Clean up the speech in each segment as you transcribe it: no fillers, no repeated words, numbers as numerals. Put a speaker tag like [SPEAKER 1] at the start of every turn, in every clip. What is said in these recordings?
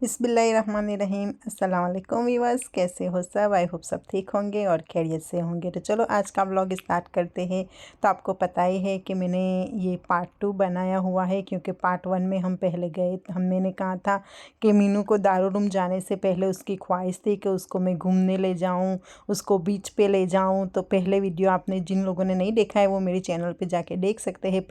[SPEAKER 1] बिस्मिल्लाहिर्रहमानिर्रहीम। अस्सलाम वालेकुम व्यूअर्स, कैसे हो सब? आई होप सब ठीक होंगे और खैरियत से होंगे। तो चलो आज का व्लॉग स्टार्ट करते हैं। तो आपको पता ही है कि मैंने ये पार्ट 2 बनाया हुआ है, क्योंकि पार्ट 1 में हम पहले गए, मैंने कहा था कि मीनू को दारूलूम जाने से पहले उसकी ख्वाहिश थी कि उसको मैं घूमने ले जाऊँ, उसको बीच पे ले जाऊँ। तो पहले वीडियो आपने जिन लोगों ने नहीं देखा है वो मेरे चैनल पे जाके देख सकते हैं।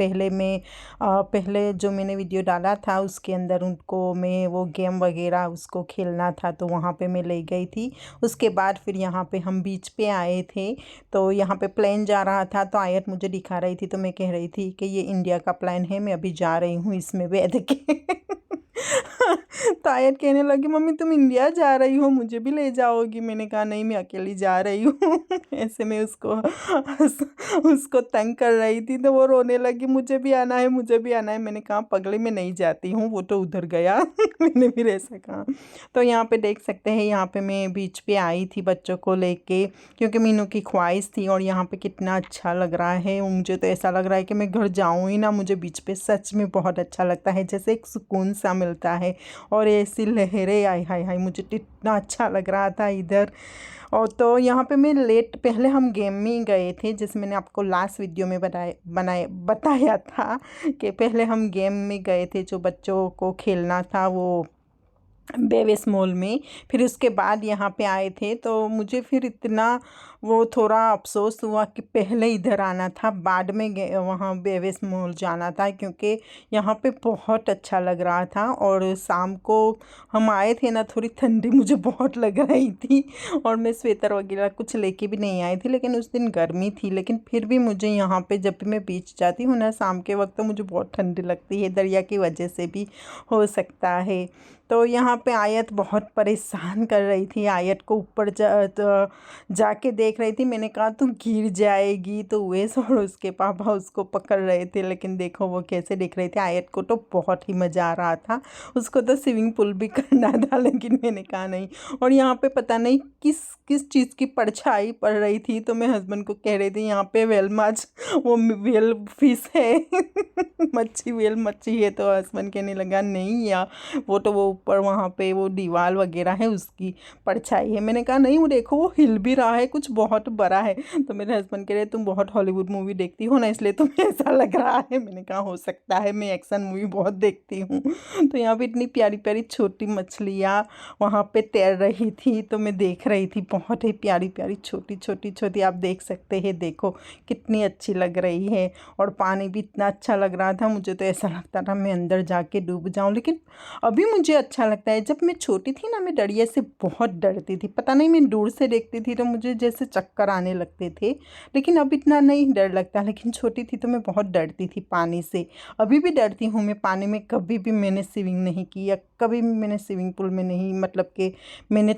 [SPEAKER 1] पहले जो मैंने वीडियो डाला था उसके अंदर उनको मैं वो गेम वगैरह उसको खेलना था, तो वहाँ पे मैं ले गई थी। उसके बाद फिर यहाँ पे हम बीच पे आए थे, तो यहाँ पे प्लेन जा रहा था। तो आयत मुझे दिखा रही थी, तो मैं कह रही थी कि ये इंडिया का प्लेन है, मैं अभी जा रही हूँ इसमें बैठ के। तो आयत कहने लगी, मम्मी तुम इंडिया जा रही हो, मुझे भी ले जाओगी? मैंने कहा नहीं, मैं अकेली जा रही हूँ। ऐसे में उसको तंग कर रही थी, तो वो रोने लगी, मुझे भी आना है, मुझे भी आना है। मैंने कहा पगली, मैं नहीं जाती हूँ, वो तो उधर गया। मैंने भी ऐसा कहा। तो यहाँ पे देख सकते हैं, यहाँ पे मैं बीच पे आई थी बच्चों को लेके, क्योंकि मीनू की ख्वाहिश थी। और यहाँ पे कितना अच्छा लग रहा है, मुझे तो ऐसा लग रहा है कि मैं घर जाऊँ ही ना। मुझे बीच पे सच में बहुत अच्छा लगता है, जैसे एक सुकून सा मिलता है। और ऐसी लहरें, आय हाय हाय, मुझे तो इतना अच्छा लग रहा था इधर। और तो यहाँ पे मैं पहले हम गेम में गए थे, जिसमें मैंने आपको लास्ट वीडियो में बताया था कि पहले हम गेम में गए थे, जो बच्चों को खेलना था वो बेवेस मॉल में। फिर उसके बाद यहाँ पे आए थे, तो मुझे फिर इतना वो थोड़ा अफसोस हुआ कि पहले इधर आना था, बाद में वहाँ बेवेस मॉल जाना था, क्योंकि यहाँ पे बहुत अच्छा लग रहा था। और शाम को हम आए थे ना, थोड़ी ठंडी मुझे बहुत लग रही थी, और मैं स्वेटर वगैरह कुछ लेके भी नहीं आई थी, लेकिन उस दिन गर्मी थी। लेकिन फिर भी मुझे यहाँ पे जब भी मैं बीच जाती हूँ ना शाम के वक्त, तो मुझे बहुत ठंडी लगती है। दरिया की वजह से भी हो सकता है। तो यहाँ पे आयत बहुत परेशान कर रही थी, आयत को ऊपर जाके देख रही थी। मैंने कहा तू गिर जाएगी, तो उवैस और उसके पापा उसको पकड़ रहे थे, लेकिन देखो वो कैसे देख रहे थे। आयत को तो बहुत ही मज़ा आ रहा था, उसको तो स्विमिंग पूल भी करना था, लेकिन मैंने कहा नहीं। और यहाँ पे पता नहीं किस किस चीज़ की परछाई पड़ रही थी, तो मैं हस्बैंड को कह रही थी यहाँ पे वेल माछ, वो वेल फिश है। मच्छी, वेल मच्छी है। तो हस्बैंड कहने लगा नहीं यार, वो तो वो ऊपर वहाँ पे वो दीवार वगैरह है, उसकी परछाई है। मैंने कहा नहीं, वो देखो वो हिल भी रहा है, कुछ बहुत बड़ा है। तो मेरे हस्बैंड कह रहे तुम बहुत हॉलीवुड मूवी देखती हो ना, इसलिए तुम्हें ऐसा लग रहा है। मैंने कहा हो सकता है, मैं एक्शन मूवी बहुत देखती हूँ। तो यहाँ पे इतनी प्यारी प्यारी छोटी मछलियाँ वहाँ पे तैर रही थी, तो मैं देख रही थी, बहुत ही प्यारी प्यारी छोटी छोटी छोटी, आप देख सकते हैं, देखो कितनी अच्छी लग रही है। और पानी भी इतना अच्छा लग रहा था, मुझे तो ऐसा लगता था मैं अंदर जाके डूब जाऊं। लेकिन अभी मुझे अच्छा लगता है। जब मैं छोटी थी ना, मैं दरिया से बहुत डरती थी, पता नहीं, मैं दूर से देखती थी तो मुझे जैसे चक्कर आने लगते थे। लेकिन अब इतना नहीं डर लगता, लेकिन छोटी थी तो मैं बहुत डरती थी पानी से। अभी भी डरती हूँ मैं पानी में। कभी भी मैंने स्विमिंग नहीं की, या कभी भी मैंने स्विमिंग पूल में नहीं, मतलब कि मैंने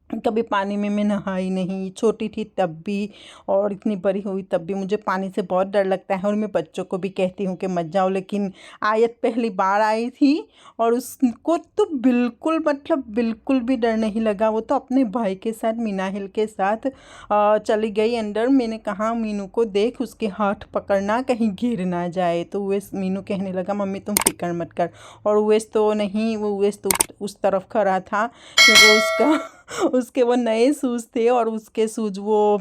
[SPEAKER 1] कभी पानी में मैं नहाई नहीं, छोटी थी तब भी, और इतनी बड़ी हुई तब भी मुझे पानी से बहुत डर लगता है। और मैं बच्चों को भी कहती हूँ कि मत जाओ, लेकिन आयत पहली बार आई थी और उसको तो बिल्कुल, मतलब बिल्कुल भी डर नहीं लगा। वो तो अपने भाई के साथ, मीनाहिल के साथ चली गई अंदर। मैंने कहा मीनू को देख, उसके हाथ पकड़ना, कहीं गिर ना जाए। तो वैस मीनू कहने लगा मम्मी तुम फिक्र मत कर। और वैस तो नहीं, वो वैस तो उस तरफ खड़ा था, क्योंकि उसके वो नए शूज़ थे, और उसके शूज़ वो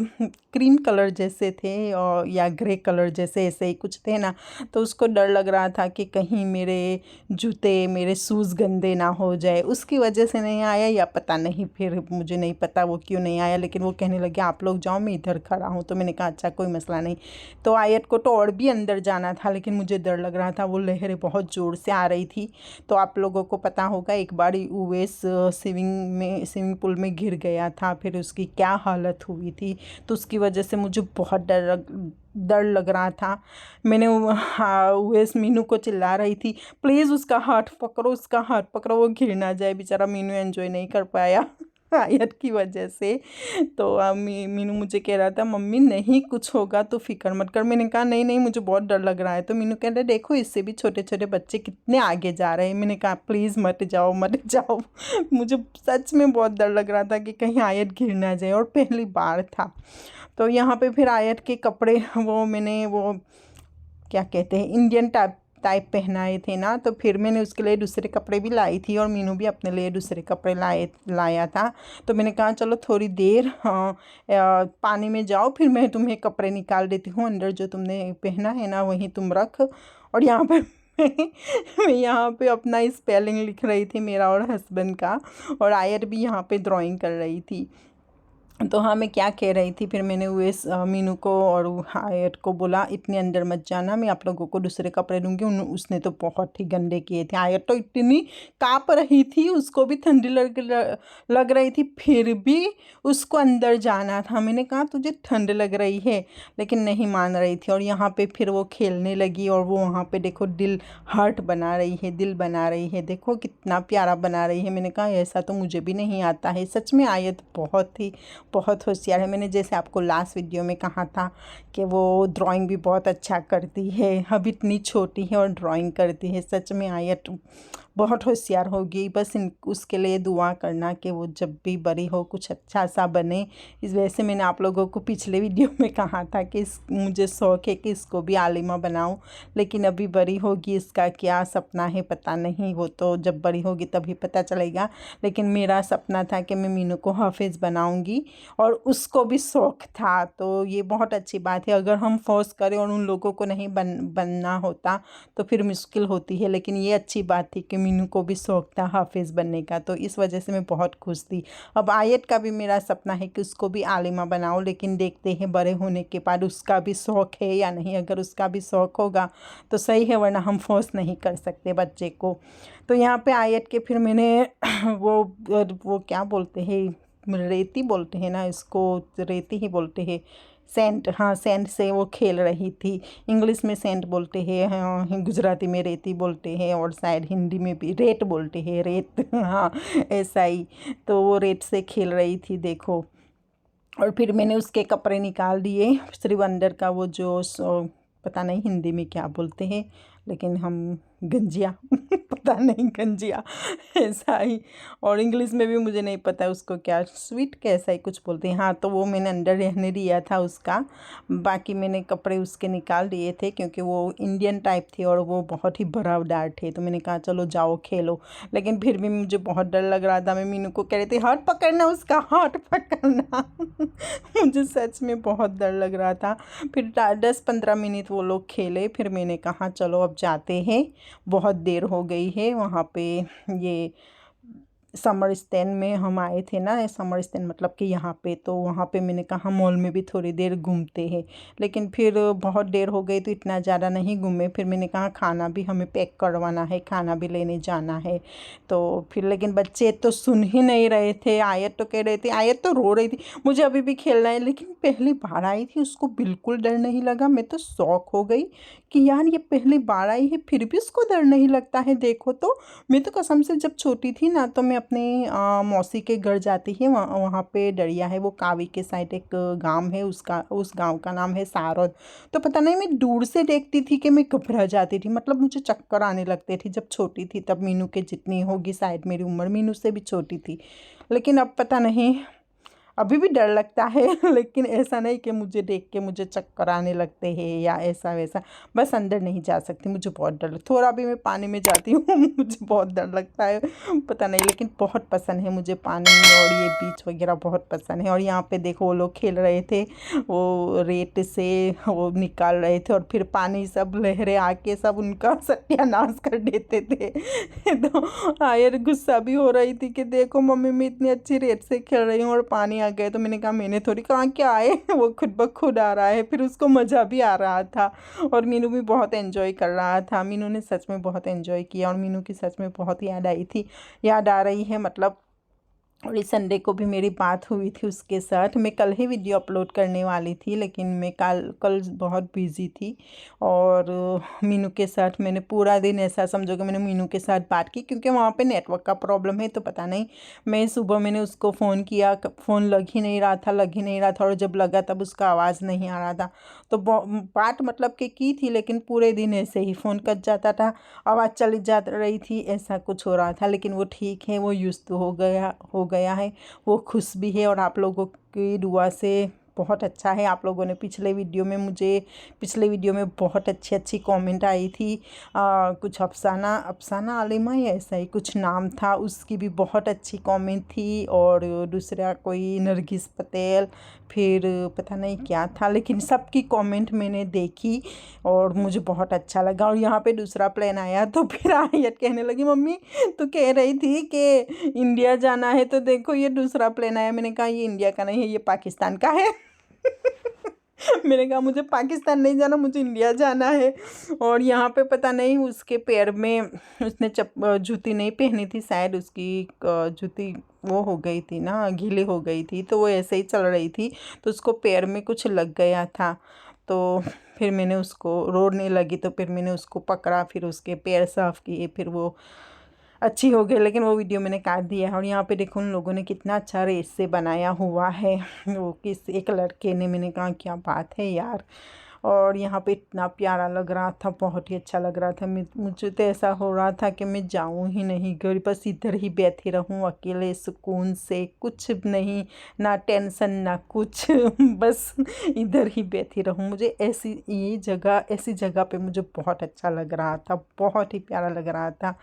[SPEAKER 1] क्रीम कलर जैसे थे, और या ग्रे कलर जैसे, ऐसे ही कुछ थे ना। तो उसको डर लग रहा था कि कहीं मेरे जूते, मेरे शूज़ गंदे ना हो जाए, उसकी वजह से नहीं आया, या पता नहीं, फिर मुझे नहीं पता वो क्यों नहीं आया। लेकिन वो कहने लगे आप लोग जाओ, मैं इधर खड़ा हूँ। तो मैंने कहा अच्छा कोई मसला नहीं। तो आयत को तो और भी अंदर जाना था, लेकिन मुझे डर लग रहा था, वो लहरें बहुत ज़ोर से आ रही थी। तो आप लोगों को पता होगा, एक बार उवैस स्विमिंग पूल में गिर गया था, फिर उसकी क्या हालत हुई थी। तो उसकी वजह से मुझे बहुत डर लग रहा था। मैंने उवैस मीनू को चिल्ला रही थी प्लीज़ उसका हाथ पकड़ो, उसका हाथ पकड़ो, वो गिर ना जाए। बेचारा मीनू एंजॉय नहीं कर पाया आयत की वजह से। तो मीनू मुझे कह रहा था मम्मी नहीं कुछ होगा तो फिक्र मत कर। मैंने कहा नहीं नहीं, मुझे बहुत डर लग रहा है। तो मीनू कह रहा देखो इससे भी छोटे छोटे बच्चे कितने आगे जा रहे हैं। मैंने कहा प्लीज़ मत जाओ मत जाओ। मुझे सच में बहुत डर लग रहा था कि कहीं आयत गिर ना जाए, और पहली बार था। तो यहाँ पे फिर आयत के कपड़े, वो मैंने वो क्या कहते हैं, इंडियन टाइप टाइप पहनाए थे ना, तो फिर मैंने उसके लिए दूसरे कपड़े भी लाई थी और मीनू भी अपने लिए दूसरे कपड़े लाया था। तो मैंने कहा चलो थोड़ी देर पानी में जाओ, फिर मैं तुम्हें कपड़े निकाल देती हूँ, अंदर जो तुमने पहना है ना वहीं तुम रख। और यहाँ पर मैं यहाँ पे अपना स्पेलिंग लिख रही थी, मेरा और हस्बैंड का, और आयत भी यहाँ पे ड्राइंग कर रही थी। तो हाँ, मैं क्या कह रही थी, फिर मैंने मीनू को और आयत को बोला इतने अंदर मत जाना, मैं आप लोगों को दूसरे कपड़े दूंगी। उसने तो बहुत ही गंदे किए थे। आयत तो इतनी काँप रही थी, उसको भी ठंडी लग रही थी, फिर भी उसको अंदर जाना था। मैंने कहा तुझे ठंड लग रही है, लेकिन नहीं मान रही थी। और यहाँ पे फिर वो खेलने लगी और वो वहाँ पे देखो दिल हार्ट बना रही है, दिल बना रही है, देखो कितना प्यारा बना रही है। मैंने कहा ऐसा तो मुझे भी नहीं आता है। सच में आयत बहुत होशियार है। मैंने जैसे आपको लास्ट वीडियो में कहा था कि वो ड्राइंग भी बहुत अच्छा करती है, अब इतनी छोटी है और ड्राइंग करती है। सच में आयत बहुत होशियार होगी। बस उसके लिए दुआ करना कि वो जब भी बड़ी हो कुछ अच्छा सा बने। इस वजह से मैंने आप लोगों को पिछले वीडियो में कहा था कि मुझे शौक़ है कि इसको भी आलिमा बनाऊं, लेकिन अभी बड़ी होगी, इसका क्या सपना है पता नहीं, वो तो जब बड़ी होगी तभी पता चलेगा। लेकिन मेरा सपना था कि मैं मीनू को हाफिज़ बनाऊंगी और उसको भी शौक़ था। तो ये बहुत अच्छी बात है। अगर हम फोर्स करें और उन लोगों को नहीं बनना होता तो फिर मुश्किल होती है। लेकिन ये अच्छी बात थी कि मीनू को भी शौक़ था हाफिज़ बनने का, तो इस वजह से मैं बहुत खुश थी। अब आयत का भी मेरा सपना है कि उसको भी आलिमा बनाओ, लेकिन देखते हैं बड़े होने के बाद उसका भी शौक़ है या नहीं। अगर उसका भी शौक़ होगा तो सही है, वरना हम फोर्स नहीं कर सकते बच्चे को। तो यहाँ पे आयत के फिर मैंने वो क्या बोलते हैं, रेती बोलते हैं ना इसको, रेती ही बोलते हैं, सेंट, हाँ सेंट से वो खेल रही थी। इंग्लिश में सेंट बोलते हैं, हाँ गुजराती में रेती बोलते हैं, और शायद हिंदी में भी रेत बोलते हैं, रेत हाँ ऐसा ही। तो वो रेत से खेल रही थी देखो। और फिर मैंने उसके कपड़े निकाल दिए, सिर्फ अंदर का वो जो पता नहीं हिंदी में क्या बोलते हैं, लेकिन हम गंजिया पता नहीं, गंजिया ऐसा ही। और इंग्लिश में भी मुझे नहीं पता उसको क्या, स्वीट कैसा ही कुछ बोलते हैं। हाँ, तो वो मैंने अंदर रहने दिया था उसका। बाकी मैंने कपड़े उसके निकाल दिए थे क्योंकि वो इंडियन टाइप थे और वो बहुत ही भरावदार थे। तो मैंने कहा चलो जाओ खेलो, लेकिन फिर भी मुझे बहुत डर लग रहा था। मैं मीनू को कह रही थी हाथ पकड़ना, उसका हाथ पकड़ना मुझे सच में बहुत डर लग रहा था। फिर 10-15 मिनट वो लोग खेले, फिर मैंने कहा चलो अब जाते हैं, बहुत देर हो गई है। वहाँ पे ये समर स्टैंड में हम आए थे ना, समर स्टैंड मतलब कि यहाँ पे, तो वहाँ पे मैंने कहा मॉल में भी थोड़ी देर घूमते हैं। लेकिन फिर बहुत देर हो गई तो इतना ज़्यादा नहीं घूमे। फिर मैंने कहा खाना भी हमें पैक करवाना है, खाना भी लेने जाना है। तो फिर लेकिन बच्चे तो सुन ही नहीं रहे थे। आयत तो कह रहे थे, आयत तो रो रही थी मुझे अभी भी खेलना है, लेकिन पहली बार आई थी उसको बिल्कुल डर नहीं लगा। मैं तो शौक हो गई कि यार ये पहली बार आई है फिर भी उसको डर नहीं लगता है। देखो तो मैं तो कसम से जब छोटी थी ना तो मैं अपने मौसी के घर जाती थी, वहाँ पे दरिया है, वो कावी के साइड एक गांव है, उस गांव का नाम है सारौद। तो पता नहीं मैं दूर से देखती थी कि मैं घबरा जाती थी, मतलब मुझे चक्कर आने लगते थे जब छोटी थी। तब मीनू के जितनी होगी शायद मेरी उम्र, मीनू से भी छोटी थी। लेकिन अब पता नहीं, अभी भी डर लगता है लेकिन ऐसा नहीं कि मुझे देख के मुझे चक्कर आने लगते हैं या ऐसा वैसा। बस अंदर नहीं जा सकती, मुझे बहुत डर लगता, थोड़ा भी मैं पानी में जाती हूँ मुझे बहुत डर लगता है, पता नहीं। लेकिन बहुत पसंद है मुझे पानी, और ये बीच वगैरह बहुत पसंद है। और यहाँ पे देखो वो लोग खेल रहे थे, वो रेत से वो निकाल रहे थे और फिर पानी सब लहरें आके सब उनका सत्यानाश कर देते थे तो आयर गुस्सा भी हो रही थी कि देखो मम्मी मैं इतनी अच्छी रेत से खेल रही हूँ और पानी आ गए। तो मैंने कहा मैंने थोड़ी कहा क्या आए वो खुद ब खुद आ रहा है। फिर उसको मज़ा भी आ रहा था और मीनू भी बहुत एंजॉय कर रहा था। मीनू ने सच में बहुत एंजॉय किया और मीनू की सच में बहुत याद आ रही है मतलब। और इस संडे को भी मेरी बात हुई थी उसके साथ। मैं कल ही वीडियो अपलोड करने वाली थी, लेकिन मैं कल बहुत बिज़ी थी। और मीनू के साथ मैंने पूरा दिन, ऐसा समझो कि मैंने मीनू के साथ बात की, क्योंकि वहाँ पे नेटवर्क का प्रॉब्लम है। तो पता नहीं, मैं सुबह मैंने उसको फ़ोन किया, फ़ोन लग ही नहीं रहा था और जब लगा तब उसका आवाज़ नहीं आ रहा था। तो बात मतलब कि की थी, लेकिन पूरे दिन ऐसे ही फ़ोन कट जाता था, आवाज़ चली जा रही थी, ऐसा कुछ हो रहा था। लेकिन वो ठीक है, वो यूज़ तो हो गया है, वो खुश भी है और आप लोगों की दुआ से बहुत अच्छा है। आप लोगों ने पिछले वीडियो में बहुत अच्छी अच्छी कमेंट आई थी। कुछ अफसाना आलिमा या ऐसा ही कुछ नाम था, उसकी भी बहुत अच्छी कमेंट थी। और दूसरा कोई नरगिस पटेल, फिर पता नहीं क्या था, लेकिन सबकी कमेंट मैंने देखी और मुझे बहुत अच्छा लगा। और यहाँ पे दूसरा प्लान आया तो फिर आयत कहने लगी, मम्मी तो कह रही थी कि इंडिया जाना है, तो देखो ये दूसरा प्लेन आया। मैंने कहा ये इंडिया का नहीं है, ये पाकिस्तान का है। मैंने कहा मुझे पाकिस्तान नहीं जाना, मुझे इंडिया जाना है। और यहाँ पे पता नहीं उसके पैर में उसने जूती नहीं पहनी थी, शायद उसकी जूती वो हो गई थी ना, गीली हो गई थी, तो वो ऐसे ही चल रही थी, तो उसको पैर में कुछ लग गया था। तो फिर मैंने उसको, रोने लगी तो फिर मैंने उसको पकड़ा, फिर उसके पैर साफ़ किए, फिर वो अच्छी हो गई। लेकिन वो वीडियो मैंने काट दिया है। और यहाँ पे देखो उन लोगों ने कितना अच्छा रेस से बनाया हुआ है, वो किस एक लड़के ने। मैंने कहा क्या बात है यार। और यहाँ पे इतना प्यारा लग रहा था, बहुत ही अच्छा लग रहा था। मुझे तो ऐसा हो रहा था कि मैं जाऊँ ही नहीं घर, बस इधर ही बैठी रहूँ अकेले सुकून से, कुछ नहीं, ना टेंशन ना कुछ। बस इधर ही बैठी रहूँ। मुझे ऐसी जगह पे मुझे बहुत अच्छा लग रहा था, बहुत ही प्यारा लग रहा था।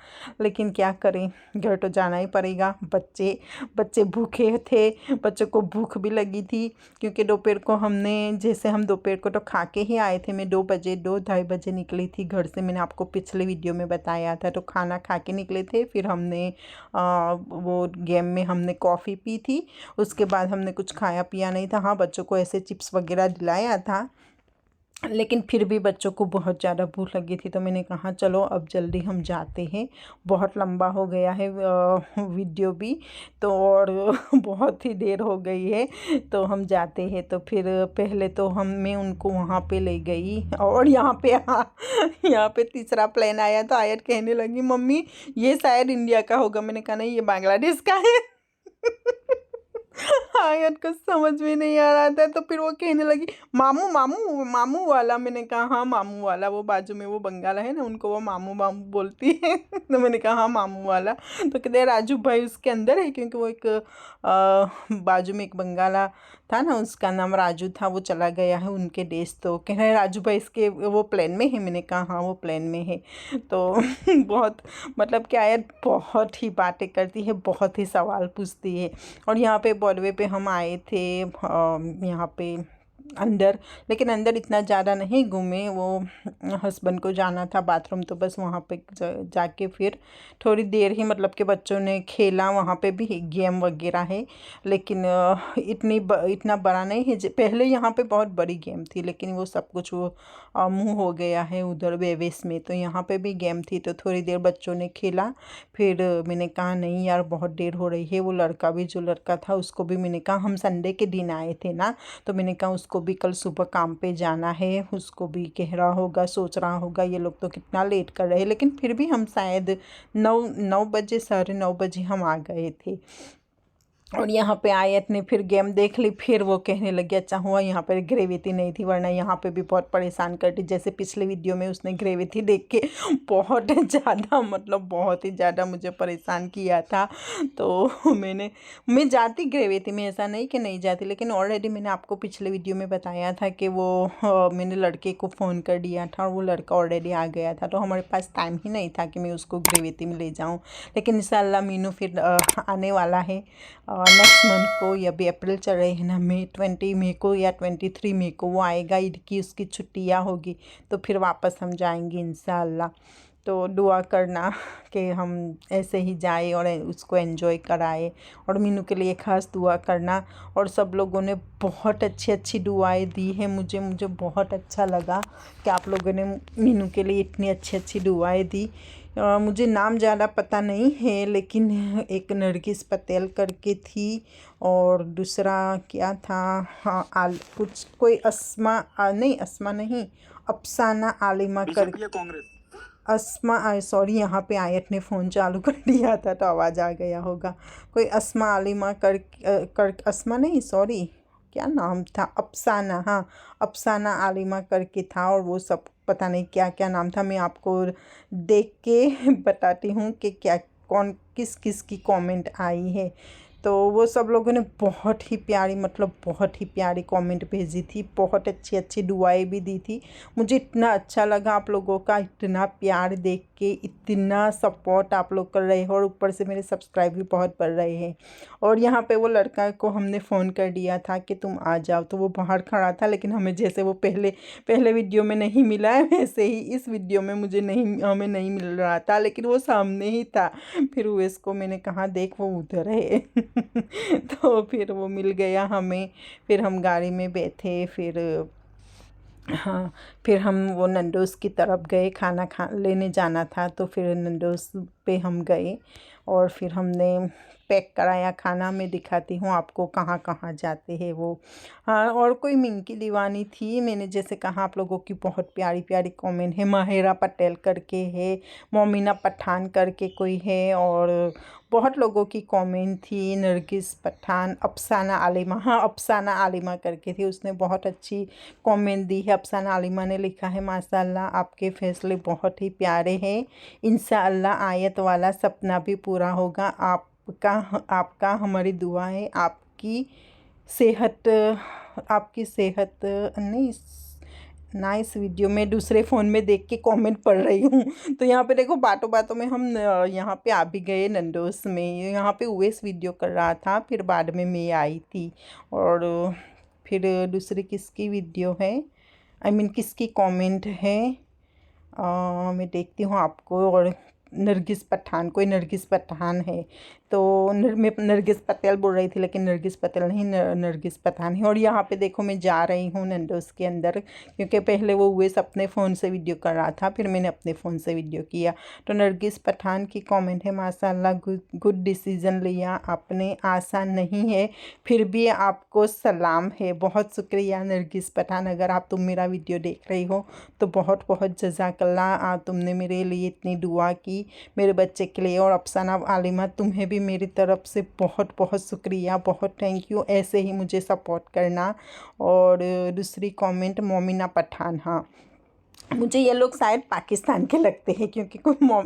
[SPEAKER 1] लेकिन क्या करें, घर तो जाना ही पड़ेगा। बच्चे भूखे थे, बच्चों को भूख भी लगी थी, क्योंकि दोपहर को हम दोपहर को तो खा के ही आए थे। मैं 2-2:30 बजे निकली थी घर से, मैंने आपको पिछले वीडियो में बताया था। तो खाना खा के निकले थे, फिर हमने वो गेम में हमने कॉफ़ी पी थी, उसके बाद हमने कुछ खाया पिया नहीं था। हाँ, बच्चों को ऐसे चिप्स वगैरह दिलाया था, लेकिन फिर भी बच्चों को बहुत ज़्यादा भूख लगी थी। तो मैंने कहा चलो अब जल्दी हम जाते हैं, बहुत लंबा हो गया है वीडियो भी तो, और बहुत ही देर हो गई है, तो हम जाते हैं। तो फिर पहले तो मैं उनको वहाँ पे ले गई। और यहाँ पे यहाँ पे तीसरा प्लेन आया तो आयत कहने लगी, मम्मी ये शायद इंडिया का होगा। मैंने कहा नहीं, ये बांग्लादेश का है। आयत को समझ में नहीं आ रहा था, तो फिर वो कहने लगी मामू मामू मामू वाला। मैंने कहा हाँ मामू वाला, वो बाजू में वो बंगाला है ना, उनको वो मामू मामू बोलती है। तो मैंने कहा हाँ मामू वाला। तो कहते हैं राजू भाई उसके अंदर है, क्योंकि वो एक बाजू में एक बंगाला था ना, उसका नाम राजू था, वो चला गया है उनके देश। तो कह रहे हैं राजू भाई इसके वो प्लेन में है। मैंने कहा हाँ वो प्लेन में है। तो बहुत मतलब क्या यार, बहुत ही बातें करती है, बहुत ही सवाल पूछती है। और यहाँ पे बॉर्डवे पे हम आए थे, यहाँ पे अंदर, लेकिन अंदर इतना ज़्यादा नहीं घूमे। वो हस्बैंड को जाना था बाथरूम, तो बस वहाँ पे जाके फिर थोड़ी देर ही, मतलब कि बच्चों ने खेला, वहाँ पे भी गेम वगैरह है, लेकिन इतना बड़ा नहीं है। पहले यहाँ पे बहुत बड़ी गेम थी, लेकिन वो सब कुछ वो मुँह हो गया है उधर वेवेस में। तो यहाँ पे भी गेम थी, तो थोड़ी देर बच्चों ने खेला। फिर मैंने कहा नहीं यार बहुत देर हो रही है। वो लड़का भी, जो लड़का था उसको भी मैंने कहा, हम संडे के दिन आए थे ना, तो मैंने कहा उसको भी कल सुबह काम पे जाना है, उसको भी कह रहा होगा, सोच रहा होगा ये लोग तो कितना लेट कर रहे हैं। लेकिन फिर भी हम शायद 9 बजे, 9:30 हम आ गए थे। और यहाँ पे आयत ने फिर गेम देख ली, फिर वो कहने लगी अच्छा हुआ यहाँ पर ग्रेविटी नहीं थी, वरना यहाँ पे भी बहुत परेशान करती। जैसे पिछले वीडियो में उसने ग्रेविटी देख के बहुत ज़्यादा, मतलब बहुत ही ज़्यादा मुझे परेशान किया था। तो मैं जाती ग्रेविटी में, ऐसा नहीं कि नहीं जाती, लेकिन ऑलरेडी मैंने आपको पिछले वीडियो में बताया था कि वो मैंने लड़के को फ़ोन कर दिया था, और वो लड़का ऑलरेडी आ गया था, तो हमारे पास टाइम ही नहीं था कि मैं उसको ग्रेविटी में ले जाऊँ। लेकिन इंशाल्लाह मीनू फिर आने वाला है नेक्स्ट मंथ को, या भी अप्रैल चल रहे हैं ना, 20 मई को या 23 मई को वो आएगा। ईद की उसकी छुट्टियाँ होगी, तो फिर वापस हम जाएंगे इंशाल्लाह। तो दुआ करना कि हम ऐसे ही जाए और उसको एंजॉय कराए, और मीनू के लिए ख़ास दुआ करना। और सब लोगों ने बहुत अच्छी अच्छी दुआएं दी है मुझे बहुत अच्छा लगा कि आप लोगों ने मीनू के लिए इतनी अच्छी अच्छी दुआएं दी। मुझे नाम ज़्यादा पता नहीं है, लेकिन एक नरगिस पटेल करके थी, और दूसरा क्या था, हाँ कुछ कोई अस्मा नहीं, अफसाना आलिमा कर, सॉरी यहाँ पे आयत ने फ़ोन चालू कर दिया था तो आवाज़ आ गया होगा। कोई अस्मा आलिमा अस्मा नहीं, सॉरी क्या नाम था, अफसाना, हाँ अफसाना आलिमा करके था। और वो सब पता नहीं क्या क्या नाम था, मैं आपको देख के बताती हूँ कि क्या किस किस की कमेंट आई है। तो वो सब लोगों ने बहुत ही प्यारी, मतलब बहुत ही प्यारी कमेंट भेजी थी, बहुत अच्छी अच्छी दुआएं भी दी थी। मुझे इतना अच्छा लगा आप लोगों का इतना प्यार देख के, इतना सपोर्ट आप लोग कर रहे हो, और ऊपर से मेरे सब्सक्राइब भी बहुत बढ़ रहे हैं। और यहाँ पे वो लड़का को हमने फ़ोन कर दिया था कि तुम आ जाओ, तो वो बाहर खड़ा था, लेकिन हमें जैसे वो पहले पहले वीडियो में नहीं मिला है वैसे ही इस वीडियो में हमें नहीं मिल रहा था, लेकिन वो सामने ही था। फिर उवेस को मैंने कहा देख वो उधर है तो फिर वो मिल गया हमें। फिर हम गाड़ी में बैठे, फिर हाँ, फिर हम वो नंदोस की तरफ गए, खाना लेने जाना था, तो फिर नंदोस पे हम गए और फिर हमने पैक कराया खाना। मैं दिखाती हूँ आपको कहाँ कहाँ जाते हैं वो। हाँ, और कोई मिंकी दीवानी थी, मैंने जैसे कहा आप लोगों की बहुत प्यारी प्यारी कमेंट है। माहिरा पटेल करके है, मोमिना पठान करके कोई है, और बहुत लोगों की कमेंट थी। नरगिस पठान, अफसाना आलिमा, हाँ अफसाना आलिमा करके थी, उसने बहुत अच्छी कमेंट दी है। अफसाना आलिमा ने लिखा है माशाल्लाह आपके फैसले बहुत ही प्यारे हैं, इंशाअल्लाह आयत वाला सपना भी पूरा होगा। आपका हमारी दुआ है। आपकी सेहत नहीं ना। इस वीडियो में दूसरे फ़ोन में देख के कमेंट पढ़ रही हूँ। तो यहाँ पे देखो बातों बातों में हम यहाँ पे आ भी गए नंदोस में। यहाँ पे उवेस वीडियो कर रहा था, फिर बाद में मैं आई थी। और फिर दूसरी किसकी वीडियो है, आई मीन किसकी कमेंट है, मैं देखती हूँ आपको। और नरगिस पठान, कोई नरगिस पठान है, तो मैं नरगिस पटेल बोल रही थी, लेकिन नरगिस पटेल नहीं, नरगिस पठान है। और यहाँ पे देखो मैं जा रही हूँ नंदोस के अंदर, क्योंकि पहले वो उवेस अपने फ़ोन से वीडियो कर रहा था, फिर मैंने अपने फ़ोन से वीडियो किया। तो नरगिस पठान की कमेंट है माशाल्लाह गुड डिसीज़न लिया आपने, आसान नहीं है, फिर भी आपको सलाम है। बहुत शुक्रिया नरगिस पठान, अगर आप तुम मेरा वीडियो देख रही हो तो बहुत बहुत जज़ाकल्लाह, तुमने मेरे लिए इतनी दुआ की, मेरे बच्चे के लिए। और अफसाना आलिमा तुम्हें भी मेरी तरफ से बहुत बहुत शुक्रिया, बहुत थैंक यू, ऐसे ही मुझे सपोर्ट करना। और दूसरी कमेंट मोमिना पठान, हाँ मुझे ये लोग शायद पाकिस्तान के लगते हैं, क्योंकि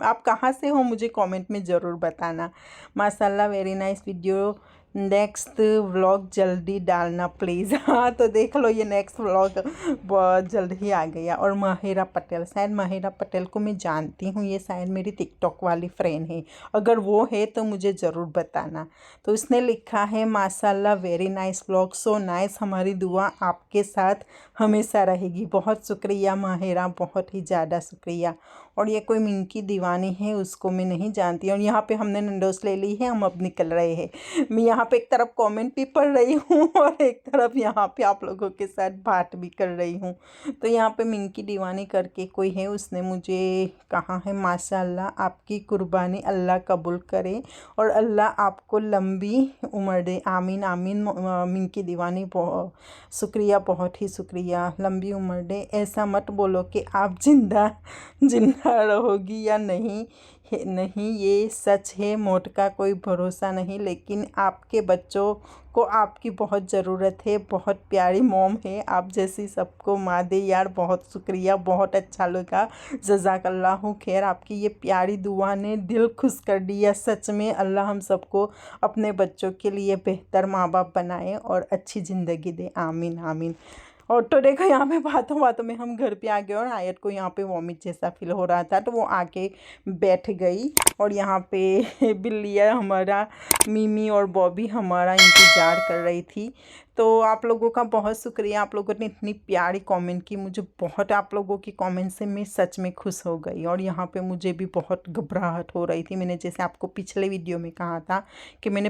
[SPEAKER 1] आप कहाँ से हो मुझे कमेंट में ज़रूर बताना। माशाल्लाह very nice video, next vlog जल्दी डालना प्लीज़। हाँ तो देख लो ये नेक्स्ट व्लॉग बहुत जल्द ही आ गया। और माहिरा पटेल, शायद माहिरा पटेल को मैं जानती हूँ, ये शायद मेरी टिकटॉक वाली फ्रेंड है, अगर वो है तो मुझे ज़रूर बताना। तो इसने लिखा है माशाल्लाह very nice vlog, so nice, हमारी दुआ आपके साथ हमेशा रहेगी। बहुत शुक्रिया माहिरा, बहुत ही ज़्यादा शुक्रिया। और ये कोई मिंकी दीवानी है, उसको मैं नहीं जानती। और यहाँ पे हमने नंदोस ले ली है, हम अब निकल रहे हैं। मैं यहाँ पे एक तरफ कमेंट भी पढ़ रही हूँ और एक तरफ यहाँ पे आप लोगों के साथ बात भी कर रही हूँ। तो यहाँ पे मिंकी दीवानी करके कोई है, उसने मुझे कहा है माशाल्लाह आपकी कुर्बानी अल्लाह कबूल करे और अल्लाह आपको लंबी उम्र दे, आमीन आमीन। मिंकी दीवानी शुक्रिया, बहुत ही शुक्रिया, लंबी उम्र दे। ऐसा मत बोलो कि आप जिंदा रहोगी या नहीं, नहीं ये सच है, मौत का कोई भरोसा नहीं, लेकिन आपके बच्चों को आपकी बहुत ज़रूरत है। बहुत प्यारी मॉम है, आप जैसी सबको माँ दे यार। बहुत शुक्रिया, बहुत अच्छा लगा, जज़ाकल्लाहु खैर। आपकी ये प्यारी दुआ ने दिल खुश कर दिया सच में। अल्लाह हम सबको अपने बच्चों के लिए बेहतर माँ बाप बनाए और अच्छी ज़िंदगी दे, आमीन आमीन। और तो देखो यहाँ पे बातों बातों में हम घर पे आ गए, और आयत को यहाँ पे वॉमिट जैसा फील हो रहा था, तो वो आके बैठ गई। और यहाँ पे बिल्लिया हमारा, मिमी और बॉबी हमारा इंतज़ार कर रही थी। तो आप लोगों का बहुत शुक्रिया, आप लोगों ने इतनी प्यारी कमेंट की, मुझे बहुत, आप लोगों की कमेंट से मैं सच में खुश हो गई। और यहाँ पे मुझे भी बहुत घबराहट हो रही थी। मैंने जैसे आपको पिछले वीडियो में कहा था कि मैंने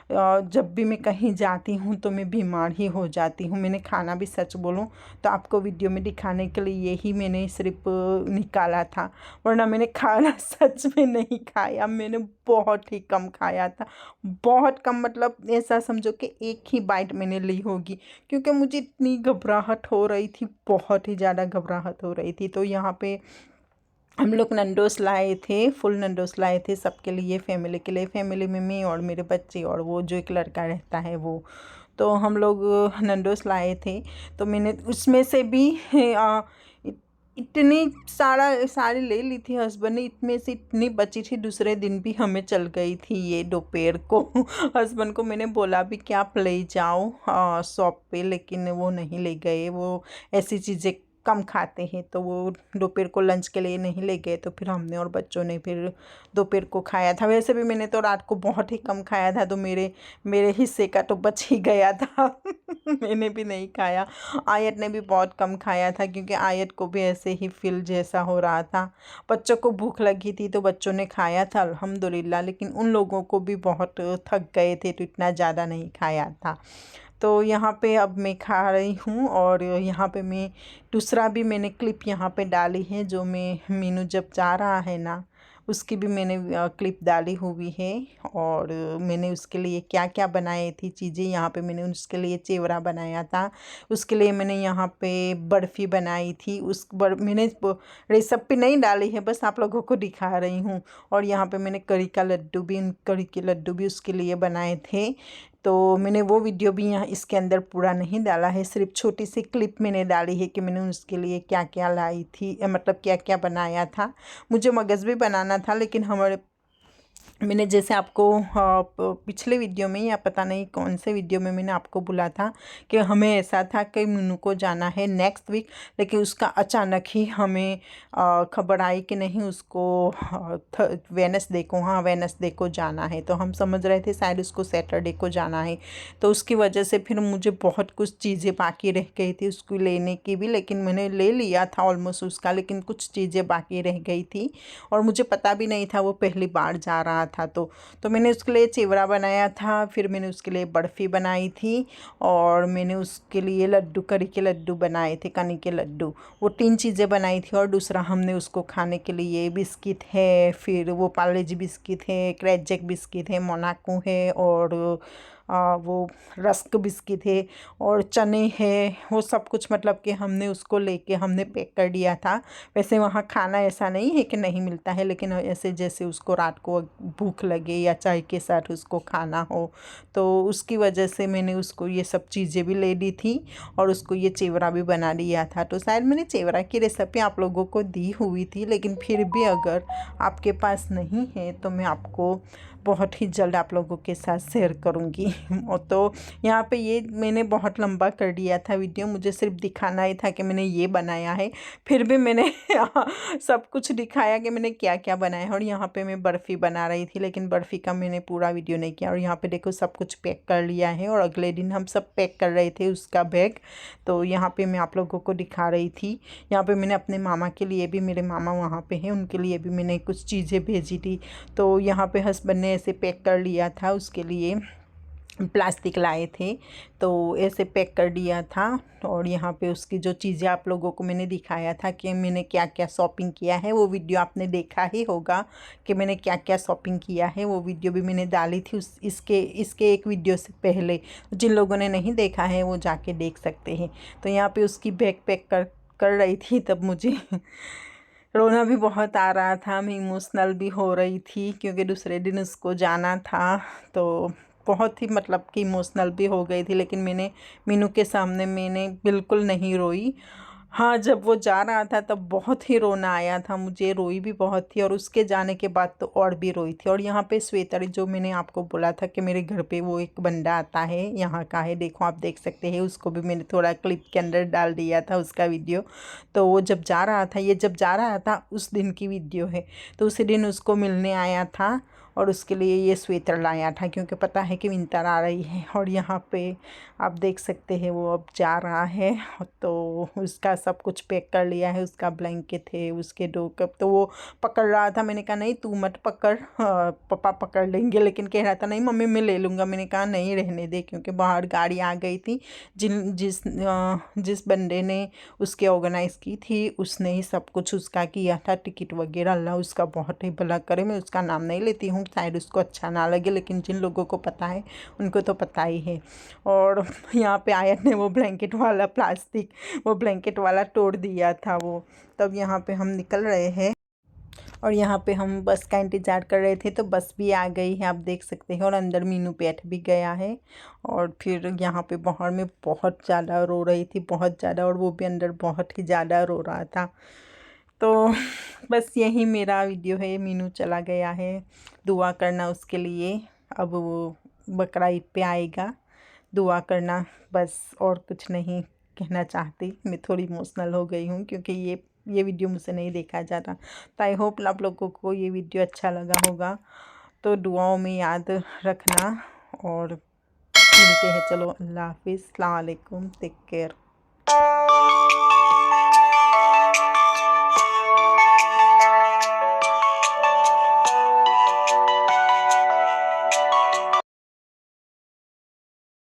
[SPEAKER 1] जब भी मैं कहीं जाती हूँ तो मैं बीमार ही हो जाती हूँ। मैंने खाना भी सच बोलूँ तो आपको वीडियो में दिखाने के लिए यही मैंने सिर्फ निकाला था, वरना मैंने खाना सच में नहीं खाया। मैंने बहुत ही कम खाया था, बहुत कम, मतलब ऐसा समझो कि एक ही बाइट मैंने ली होगी, क्योंकि मुझे इतनी घबराहट हो रही थी, बहुत ही ज़्यादा घबराहट हो रही थी। तो यहाँ पे हम लोग नंदोस लाए थे, फुल नंदोस लाए थे सबके लिए, फैमिली के लिए। फैमिली में मैं और मेरे बच्चे और वो जो एक लड़का रहता है वो, तो हम लोग नंदोस लाए थे। तो मैंने उसमें से भी इतनी सारी ले ली थी हस्बैंड ने, इतने से इतनी बची थी, दूसरे दिन भी हमें चल गई थी ये दोपहर को। हस्बैंड को मैंने बोला भी कि आप ले जाओ शॉप पे, लेकिन वो नहीं ले गए। वो ऐसी चीज़ें कम खाते हैं, तो वो दोपहर को लंच के लिए नहीं ले गए। तो फिर हमने और बच्चों ने फिर दोपहर को खाया था। वैसे भी मैंने तो रात को बहुत ही कम खाया था, तो मेरे मेरे हिस्से का तो बच ही गया था। मैंने भी नहीं खाया। आयत ने भी बहुत कम खाया था, क्योंकि आयत को भी ऐसे ही फील जैसा हो रहा था। बच्चों को भूख लगी थी तो बच्चों ने खाया था अल्हम्दुलिल्लाह, लेकिन उन लोगों को भी बहुत थक गए थे तो इतना ज़्यादा नहीं खाया था। तो यहाँ पे अब मैं खा रही हूँ, और यहाँ पे मैं दूसरा भी मैंने क्लिप यहाँ पे डाली है, जो मैं मीनू जब जा रहा है ना, उसकी भी मैंने क्लिप डाली हुई है। और मैंने उसके लिए क्या क्या बनाई थी चीज़ें, यहाँ पे मैंने उसके लिए चेवरा बनाया था। उसके लिए मैंने यहाँ पे बर्फ़ी बनाई थी। मैंने रेसिपी नहीं डाली है, बस आप लोगों को दिखा रही हूँ। और यहाँ पे मैंने करी के लड्डू भी उसके लिए बनाए थे। तो मैंने वो वीडियो भी यहाँ इसके अंदर पूरा नहीं डाला है, सिर्फ छोटी सी क्लिप मैंने डाली है कि मैंने उसके लिए क्या क्या लाई थी, मतलब क्या क्या बनाया था। मुझे मगज़ भी बनाना था, लेकिन मैंने जैसे आपको पिछले वीडियो में या पता नहीं कौन से वीडियो में मैंने आपको बोला था कि हमें ऐसा था कि मीनू को जाना है नेक्स्ट वीक, लेकिन उसका अचानक ही हमें खबर आई कि नहीं, उसको वेनसडे को जाना है। तो हम समझ रहे थे शायद उसको सैटरडे को जाना है। तो उसकी वजह से फिर मुझे बहुत कुछ चीज़ें बाकी रह गई थी उसको लेने की भी, लेकिन मैंने ले लिया था ऑलमोस्ट उसका, लेकिन कुछ चीज़ें बाकी रह गई थी। और मुझे पता भी नहीं था, वो पहली बार जा रहा था। तो मैंने उसके लिए चिवड़ा बनाया था, फिर मैंने उसके लिए बर्फ़ी बनाई थी, और मैंने उसके लिए करी के लड्डू बनाए थे, कनी के लड्डू। वो 3 चीज़ें बनाई थी। और दूसरा हमने उसको खाने के लिए बिस्किट है, फिर वो पार्ले जी बिस्किट है, क्रैक बिस्किट है, मोनाको है, और वो रस्क बिस्किट है, और चने हैं। वो सब कुछ मतलब कि हमने उसको लेके हमने पैक कर दिया था। वैसे वहाँ खाना ऐसा नहीं है कि नहीं मिलता है, लेकिन ऐसे जैसे उसको रात को भूख लगे या चाय के साथ उसको खाना हो, तो उसकी वजह से मैंने उसको ये सब चीज़ें भी ले दी थी, और उसको ये चिवड़ा भी बना दिया था। तो शायद मैंने चिवड़ा की रेसिपी आप लोगों को दी हुई थी, लेकिन फिर भी अगर आपके पास नहीं है तो मैं आपको बहुत ही जल्द आप लोगों के साथ शेयर करूँगी। और तो यहाँ पे ये मैंने बहुत लंबा कर दिया था वीडियो, मुझे सिर्फ दिखाना ही था कि मैंने ये बनाया है। फिर भी मैंने सब कुछ दिखाया कि मैंने क्या क्या बनाया है। और यहाँ पे मैं बर्फ़ी बना रही थी, लेकिन बर्फ़ी का मैंने पूरा वीडियो नहीं किया। और यहाँ पे देखो सब कुछ पैक कर लिया है, और अगले दिन हम सब पैक कर रहे थे उसका बैग। तो यहाँ पे मैं आप लोगों को दिखा रही थी। यहाँ पे मैंने अपने मामा के लिए भी, मेरे मामा वहाँ पे हैं, उनके लिए भी मैंने कुछ चीज़ें भेजी थी। तो यहाँ पे हस्बैंड ने ऐसे पैक कर लिया था, उसके लिए प्लास्टिक लाए थे, तो ऐसे पैक कर दिया था। और यहाँ पे उसकी जो चीज़ें आप लोगों को मैंने दिखाया था कि मैंने क्या क्या शॉपिंग किया है, वो वीडियो आपने देखा ही होगा कि मैंने क्या क्या शॉपिंग किया है। वो वीडियो भी मैंने डाली थी इसके एक वीडियो से पहले। जिन लोगों ने नहीं देखा है वो जाके देख सकते हैं। तो यहाँ पे उसकी बैग पैक कर रही थी, तब मुझे रोना भी बहुत आ रहा था, मैं इमोशनल भी हो रही थी, क्योंकि दूसरे दिन उसको जाना था। तो बहुत ही मतलब कि इमोशनल भी हो गई थी, लेकिन मैंने मीनू के सामने मैंने बिल्कुल नहीं रोई। हाँ, जब वो जा रहा था तब बहुत ही रोना आया था मुझे, रोई भी बहुत थी, और उसके जाने के बाद तो और भी रोई थी। और यहाँ पे स्वेटर, जो मैंने आपको बोला था कि मेरे घर पे वो एक बंदा आता है, यहाँ का है, देखो आप देख सकते हैं, उसको भी मैंने थोड़ा क्लिप के अंदर डाल दिया था उसका वीडियो। तो वो जब जा रहा था, ये जब जा रहा था उस दिन की वीडियो है। तो उसी दिन उसको मिलने आया था, और उसके लिए ये स्वेटर लाया था, क्योंकि पता है कि विंटर आ रही है। और यहाँ पे आप देख सकते हैं वो अब जा रहा है। तो उसका सब कुछ पैक कर लिया है, उसका ब्लैंकेट है, उसके 2 कप। तो वो पकड़ रहा था, मैंने कहा नहीं तू मत पकड़, पापा पकड़ लेंगे, लेकिन कह रहा था नहीं मम्मी मैं ले लूँगा। मैंने कहा नहीं रहने दे, क्योंकि बाहर गाड़ी आ गई थी। जिस बंदे ने उसके ऑर्गेनाइज़ की थी, उसने ही सब कुछ उसका किया था, टिकट वगैरह। अल्लाह उसका बहुत ही भला करे। मैं उसका नाम नहीं लेती हूँ, शायद उसको अच्छा ना लगे, लेकिन जिन लोगों को पता है उनको तो पता ही है। और यहाँ पे आयत ने वो ब्लैंकेट वाला तोड़ दिया था वो। तब यहाँ पे हम निकल रहे हैं, और यहाँ पे हम बस का इंतज़ार कर रहे थे, तो बस भी आ गई है, आप देख सकते हैं। और अंदर मीनू बैठ भी गया है। और फिर यहाँ पे बाहर में बहुत ज़्यादा रो रही थी, बहुत ज़्यादा, और वो भी अंदर बहुत ही ज़्यादा रो रहा था। तो बस यही मेरा वीडियो है। मीनू चला गया है, दुआ करना उसके लिए। अब वो बकरा ईद पे आएगा, दुआ करना बस, और कुछ नहीं कहना चाहती। मैं थोड़ी इमोशनल हो गई हूँ क्योंकि ये वीडियो मुझसे नहीं देखा जाता। तो आई होप आप लोगों को ये वीडियो अच्छा लगा होगा, तो दुआओं में याद रखना और मिलते हैं। चलो, अल्लाह हाफिज़, अस्सलाम वालेकुम, टेक केयर।